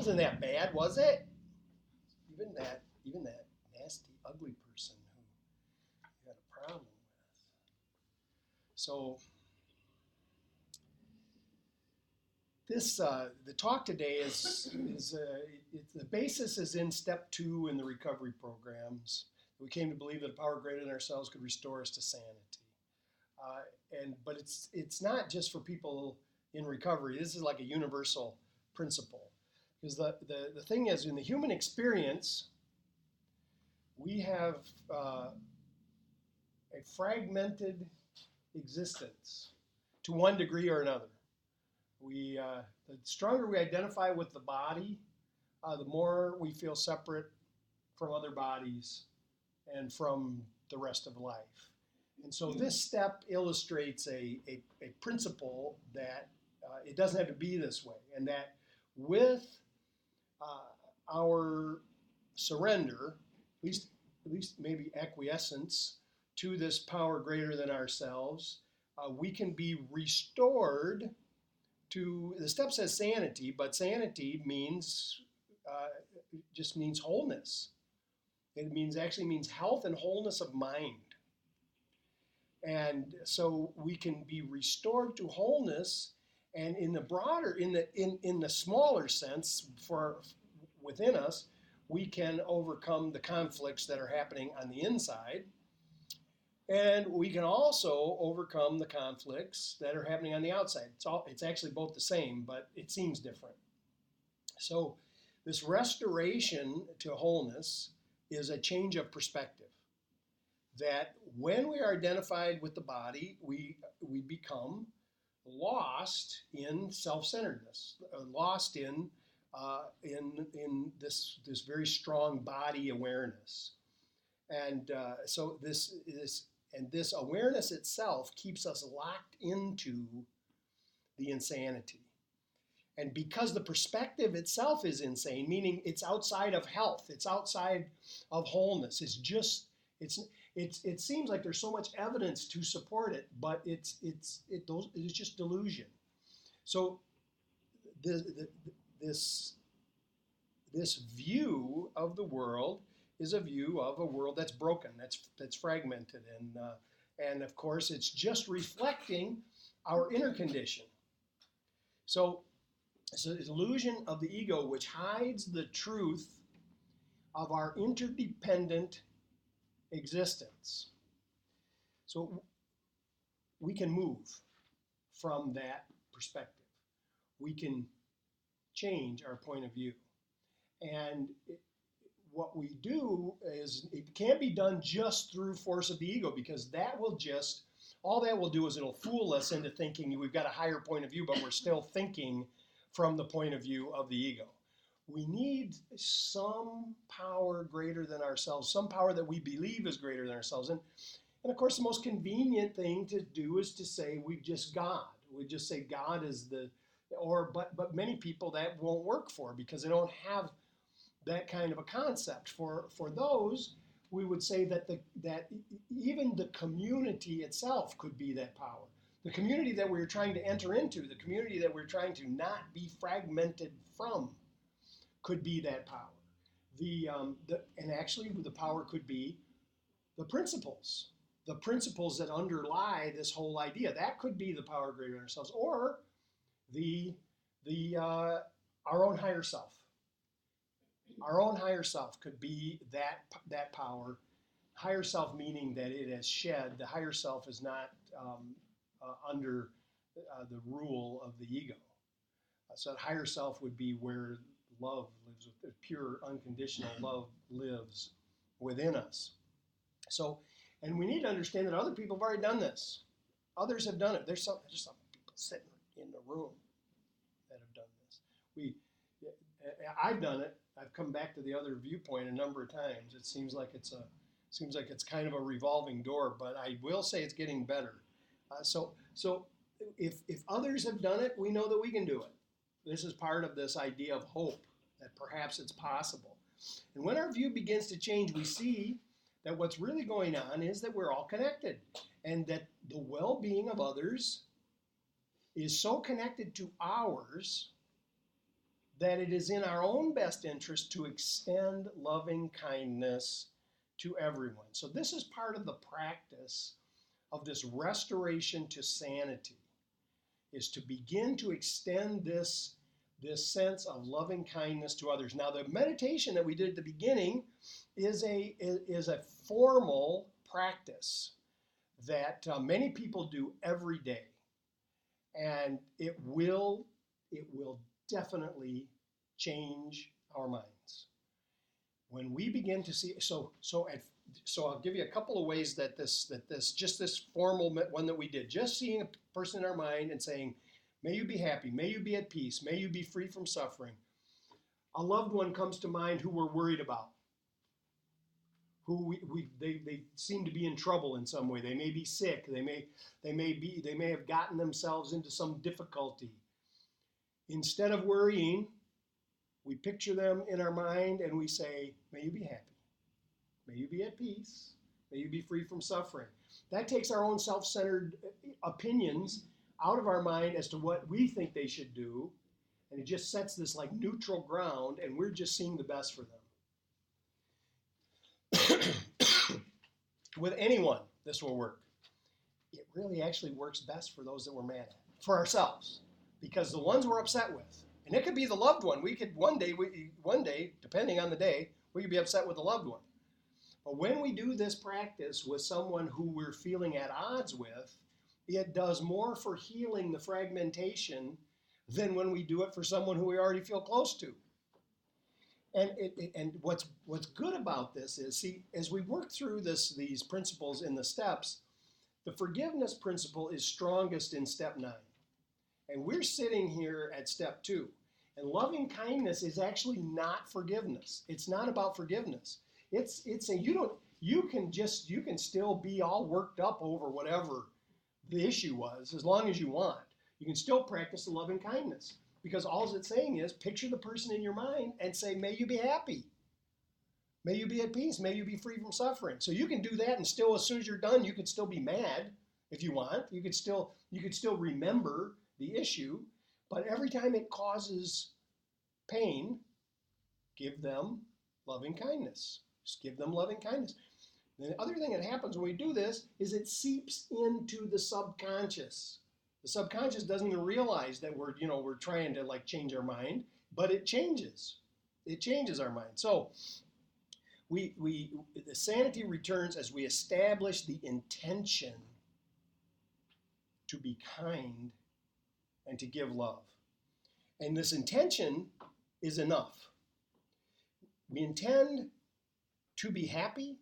wasn't that bad, was it? Even that nasty, ugly person who you had a problem with. So this the talk today the basis is in step 2 in the recovery programs. We came to believe that a power greater than ourselves could restore us to sanity. But it's not just for people in recovery. This is like a universal principle. Because the thing is, in the human experience, we have a fragmented existence to one degree or another. The stronger we identify with the body, the more we feel separate from other bodies and from the rest of life. And so this step illustrates a principle that it doesn't have to be this way, and that with our surrender, at least maybe acquiescence to this power greater than ourselves, we can be restored to, the step says sanity, but sanity means, just means wholeness. It actually means health and wholeness of mind. And so we can be restored to wholeness, and in the broader, in the smaller sense, within us, we can overcome the conflicts that are happening on the inside. And we can also overcome the conflicts that are happening on the outside. It's actually both the same, but it seems different. So this restoration to wholeness is a change of perspective. That when we are identified with the body, we become lost in self-centeredness, lost in this very strong body awareness. And so this awareness itself keeps us locked into the insanity. And because the perspective itself is insane, meaning it's outside of health, it's outside of wholeness, it seems like there's so much evidence to support it, but it's just delusion. So this view of the world is a view of a world that's broken, that's fragmented, and of course it's just reflecting our inner condition. So it's an illusion of the ego which hides the truth of our interdependent existence. So we can move from that perspective. We can change our point of view. And what we do is, it can't be done just through force of the ego, because all that will do is it'll fool us into thinking we've got a higher point of view, but we're still thinking from the point of view of the ego. We need some power greater than ourselves, some power that we believe is greater than ourselves. And of course, the most convenient thing to do is to say we just God. We just say God is but many people that won't work for, because they don't have that kind of a concept. For those, we would say that even the community itself could be that power. The community that we're trying to enter into, the community that we're trying to not be fragmented from, could be that power. And actually the power could be the principles that underlie this whole idea. That could be the power greater than ourselves, or our own higher self. Our own higher self could be that power. Higher self meaning that it has shed. The higher self is not under the rule of the ego. So that higher self would be where love lives, pure unconditional love lives within us. So, and we need to understand that other people have already done this. Others have done it. There's some people sitting in the room that have done this. I've done it. I've come back to the other viewpoint a number of times. It seems like it's kind of a revolving door, but I will say it's getting better. So if others have done it, we know that we can do it. This is part of this idea of hope, that perhaps it's possible. And when our view begins to change, we see that what's really going on is that we're all connected, and that the well-being of others is so connected to ours that it is in our own best interest to extend loving kindness to everyone. So this is part of the practice of this restoration to sanity, is to begin to extend this sense of loving kindness to others. Now, the meditation that we did at the beginning is a formal practice that many people do every day, and it will definitely change our minds when we begin to see. So I'll give you a couple of ways that this formal one that we did, just seeing a person in our mind and saying, may you be happy, may you be at peace, may you be free from suffering. A loved one comes to mind who we're worried about, who they seem to be in trouble in some way. They may be sick. They may have gotten themselves into some difficulty. Instead of worrying, we picture them in our mind and we say, may you be happy, may you be at peace, may you be free from suffering. That takes our own self-centered opinions out of our mind as to what we think they should do, and it just sets this like neutral ground, and we're just seeing the best for them. With anyone, this will work. It really actually works best for those that we're mad at, for ourselves, because the ones we're upset with, and it could be the loved one. We could one day, depending on the day, we could be upset with the loved one. But when we do this practice with someone who we're feeling at odds with, it does more for healing the fragmentation than when we do it for someone who we already feel close to. And what's good about this is, see, as we work through these principles in the steps, the forgiveness principle is strongest in step 9. And we're sitting here at step 2. And loving kindness is actually not forgiveness. It's not about forgiveness. It's you can still be all worked up over whatever the issue was, as long as you want. You can still practice the loving kindness, because all it's saying is picture the person in your mind and say, may you be happy, may you be at peace, may you be free from suffering. So you can do that, and still, as soon as you're done, you could still be mad if you want. You could still remember the issue, but every time it causes pain, give them loving kindness. Just give them loving kindness. The other thing that happens when we do this is it seeps into the subconscious. The subconscious doesn't even realize that we're trying to like change our mind, but it changes. It changes our mind. So the sanity returns as we establish the intention to be kind and to give love. And this intention is enough. We intend to be happy,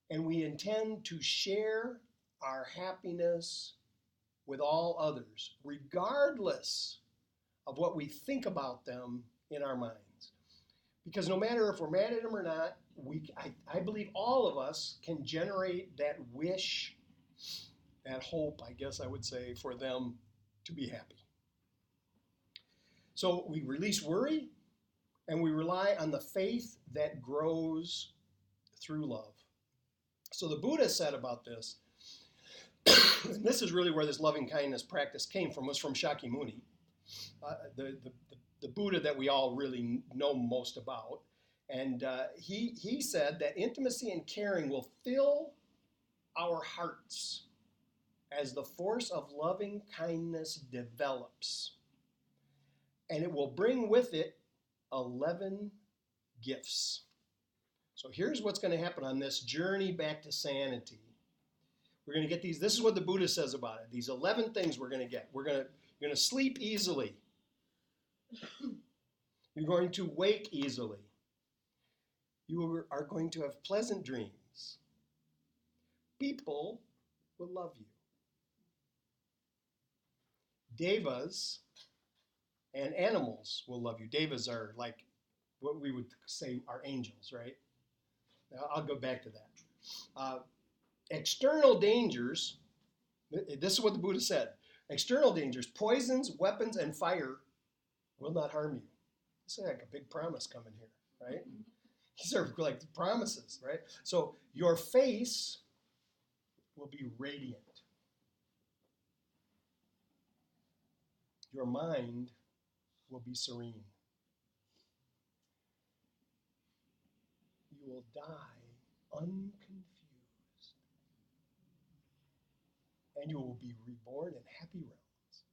and we intend to share our happiness with all others, regardless of what we think about them in our minds. Because no matter if we're mad at them or not, I believe all of us can generate that wish, that hope, I guess I would say, for them to be happy. So we release worry, and we rely on the faith that grows through love. So the Buddha said about this, and this is really where this loving kindness practice came from, was from Shakyamuni, the Buddha that we all really know most about. And he said that intimacy and caring will fill our hearts as the force of loving kindness develops. And it will bring with it 11 gifts. So here's what's going to happen on this journey back to sanity. We're going to get these. This is what the Buddha says about it. These 11 things we're going to get. You're going to sleep easily. You're going to wake easily. You are going to have pleasant dreams. People will love you. Devas and animals will love you. Devas are like what we would say are angels, right? Now, I'll go back to that. External dangers, this is what the Buddha said. External dangers, poisons, weapons, and fire will not harm you. This is like a big promise coming here, right? These are like the promises, right? So your face will be radiant. Your mind will be serene. will die unconfused, and you will be reborn in happy realms.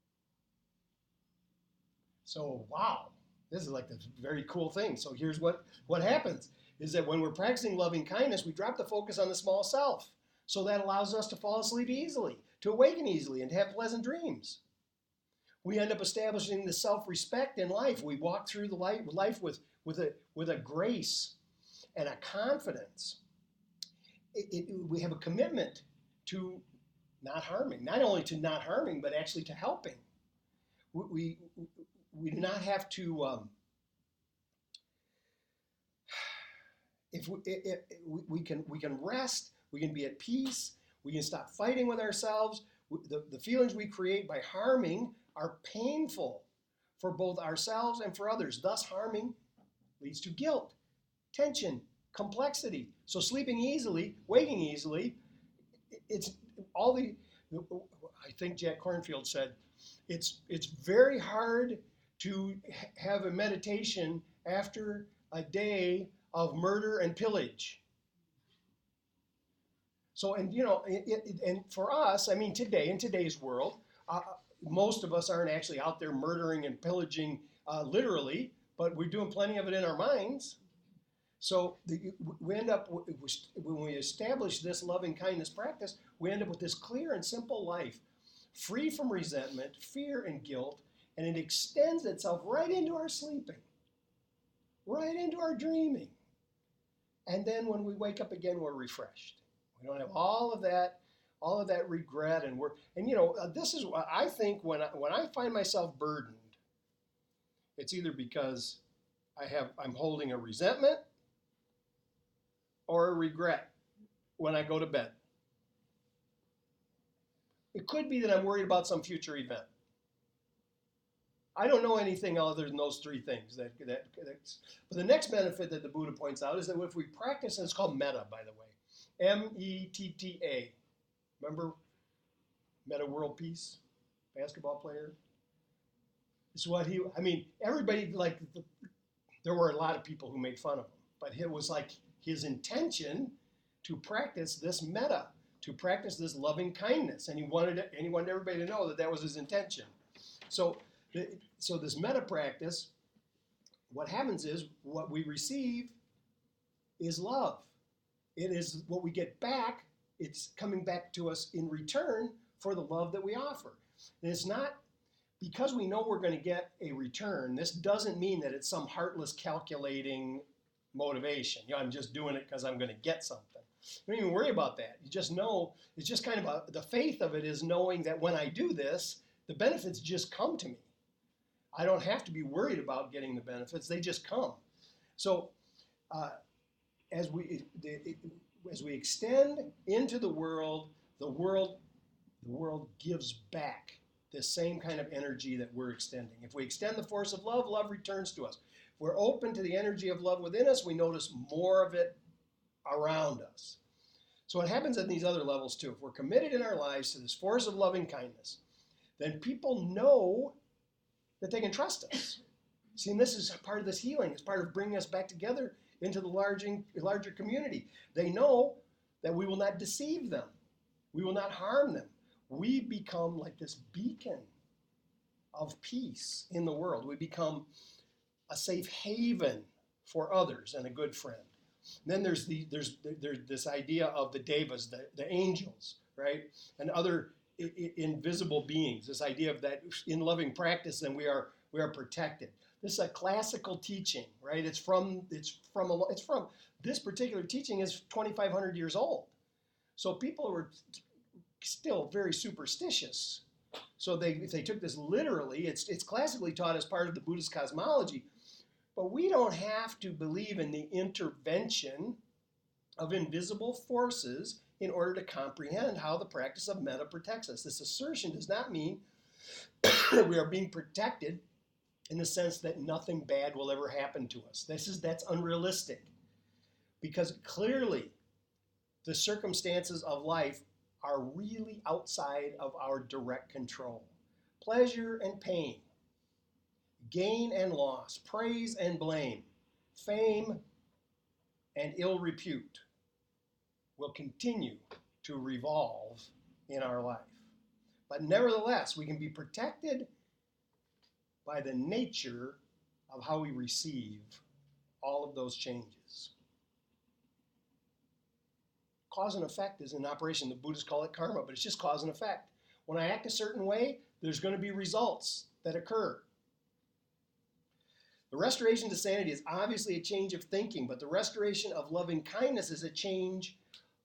So, wow, this is like this very cool thing. So here's what happens is that when we're practicing loving kindness, we drop the focus on the small self. So that allows us to fall asleep easily, to awaken easily, and to have pleasant dreams. We end up establishing the self-respect in life. We walk through the life with a grace and a confidence. We have a commitment to not harming, not only to not harming, but actually to helping. We do not have to, if we can rest, we can be at peace, we can stop fighting with ourselves. The feelings we create by harming are painful for both ourselves and for others. Thus, harming leads to guilt, tension, complexity. So sleeping easily, waking easily, it's all the, I think Jack Kornfield said, it's very hard to have a meditation after a day of murder and pillage. So, and you know, and for us, I mean, today, in today's world, most of us aren't actually out there murdering and pillaging literally, but we're doing plenty of it in our minds. So we end up, when we establish this loving kindness practice, we end up with this clear and simple life, free from resentment, fear, and guilt, and it extends itself right into our sleeping, right into our dreaming. And then when we wake up again, we're refreshed. We don't have all of that regret, and you know, this is what I think when I find myself burdened, it's either because I'm holding a resentment or a regret when I go to bed. It could be that I'm worried about some future event. I don't know anything other than those three things. But the next benefit that the Buddha points out is that if we practice, and it's called metta, by the way, M-E-T-T-A. Remember Metta World Peace, basketball player? It's what everybody, like, there were a lot of people who made fun of him, but it was like his intention to practice this metta, to practice this loving kindness, and he wanted everybody to know that was his intention. So this metta practice, what happens is what we receive is love. It is what we get back. It's coming back to us in return for the love that we offer. And it's not because we know we're going to get a return. This doesn't mean that it's some heartless, calculating motivation. You know, I'm just doing it because I'm going to get something. You don't even worry about that. You just know, it's just kind of the faith of it is knowing that when I do this, the benefits just come to me. I don't have to be worried about getting the benefits. They just come. So as we extend into the world gives back the same kind of energy that we're extending. If we extend the force of love, love returns to us. If we're open to the energy of love within us, we notice more of it around us. So it happens at these other levels too. If we're committed in our lives to this force of loving kindness, then people know that they can trust us. See, and this is part of this healing. It's part of bringing us back together into the larger community. They know that we will not deceive them. We will not harm them. We become like this beacon of peace in the world. We become a safe haven for others and a good friend. And then there's this idea of the devas, the angels, right? And other invisible beings. This idea of that in loving practice, then we are protected. This is a classical teaching, right? It's from this particular teaching is 2,500 years old. So people were still very superstitious. So if they took this literally, it's classically taught as part of the Buddhist cosmology. But we don't have to believe in the intervention of invisible forces in order to comprehend how the practice of metta protects us. This assertion does not mean that we are being protected in the sense that nothing bad will ever happen to us. That's unrealistic, because clearly the circumstances of life are really outside of our direct control. Pleasure and pain, gain and loss, praise and blame, fame and ill repute will continue to revolve in our life. But nevertheless, we can be protected by the nature of how we receive all of those changes. Cause and effect is in operation. The Buddhists call it karma, but it's just cause and effect. When I act a certain way, there's going to be results that occur. The restoration to sanity is obviously a change of thinking, but the restoration of loving kindness is a change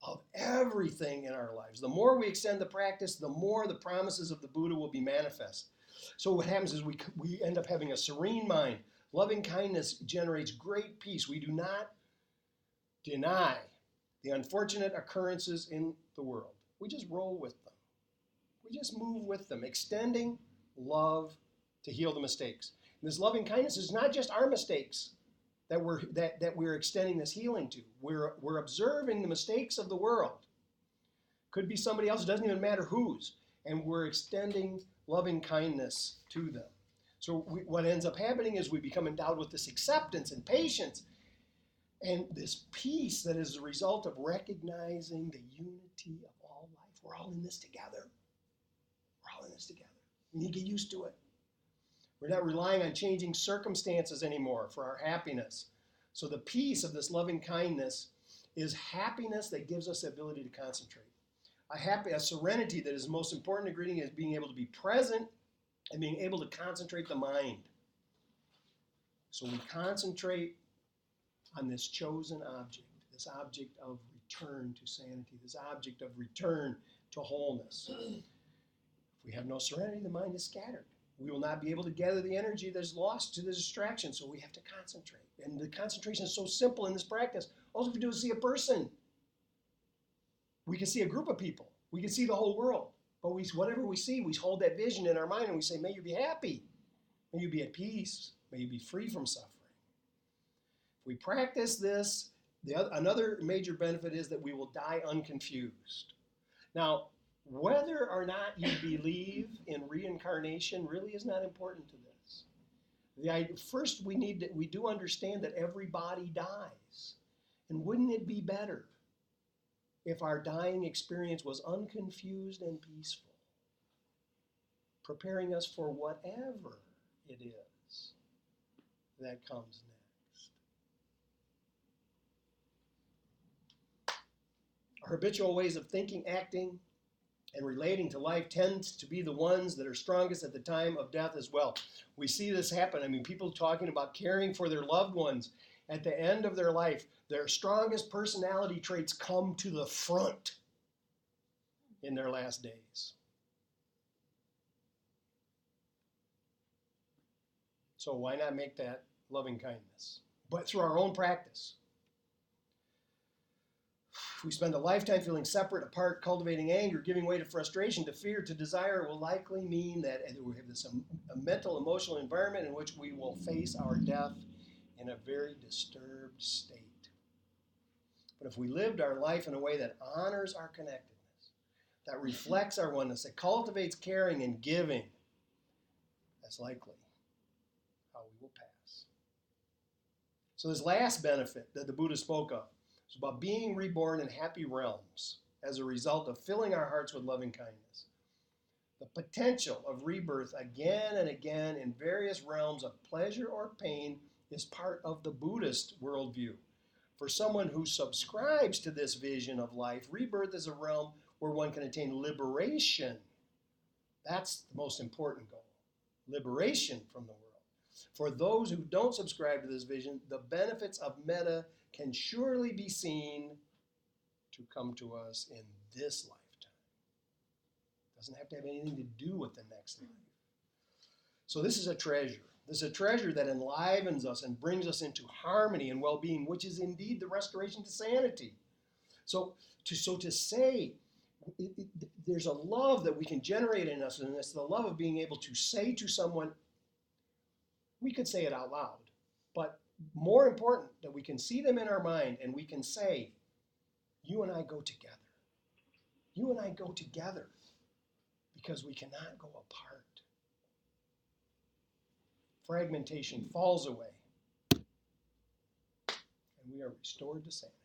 of everything in our lives. The more we extend the practice, the more the promises of the Buddha will be manifest. So what happens is we end up having a serene mind. Loving kindness generates great peace. We do not deny the unfortunate occurrences in the world. We just roll with them. We just move with them, extending love to heal the mistakes. And this loving kindness is not just our mistakes that we're extending this healing to. We're observing the mistakes of the world. Could be somebody else, it doesn't even matter whose. And we're extending loving kindness to them. So what ends up happening is we become endowed with this acceptance and patience and this peace that is a result of recognizing the unity of all life. We're all in this together. We're all in this together. We need to get used to it. We're not relying on changing circumstances anymore for our happiness. So the peace of this loving kindness is happiness that gives us the ability to concentrate. A serenity that is the most important ingredient is being able to be present and being able to concentrate the mind. So we concentrate on this chosen object, this object of return to sanity, this object of return to wholeness. If we have no serenity, the mind is scattered. We will not be able to gather the energy that's lost to the distraction, so we have to concentrate. And the concentration is so simple in this practice. All we do is see a person. We can see a group of people. We can see the whole world. But whatever we see, we hold that vision in our mind and we say, may you be happy. May you be at peace. May you be free from suffering. If we practice this, another major benefit is that we will die unconfused. Now, whether or not you believe in reincarnation really is not important to this. First, we do understand that every body dies. And wouldn't it be better if our dying experience was unconfused and peaceful, preparing us for whatever it is that comes next? Our habitual ways of thinking, acting, and relating to life tends to be the ones that are strongest at the time of death as well. We see this happen. I mean, people talking about caring for their loved ones at the end of their life, their strongest personality traits come to the front in their last days. So why not make that loving kindness? But through our own practice. If we spend a lifetime feeling separate, apart, cultivating anger, giving way to frustration, to fear, to desire, it will likely mean that we have this a mental, emotional environment in which we will face our death in a very disturbed state. But if we lived our life in a way that honors our connectedness, that reflects our oneness, that cultivates caring and giving, that's likely how we will pass. So this last benefit that the Buddha spoke of is about being reborn in happy realms as a result of filling our hearts with loving kindness. The potential of rebirth again and again in various realms of pleasure or pain is part of the Buddhist worldview. For someone who subscribes to this vision of life, rebirth is a realm where one can attain liberation. That's the most important goal. Liberation from the world. For those who don't subscribe to this vision, the benefits of metta can surely be seen to come to us in this lifetime. It doesn't have to have anything to do with the next life. So this is a treasure. This is a treasure that enlivens us and brings us into harmony and well-being, which is indeed the restoration to sanity. So to say, there's a love that we can generate in us, and it's the love of being able to say to someone, we could say it out loud, but more important, that we can see them in our mind and we can say, you and I go together. You and I go together because we cannot go apart. Fragmentation falls away and we are restored to sanity.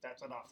That's enough.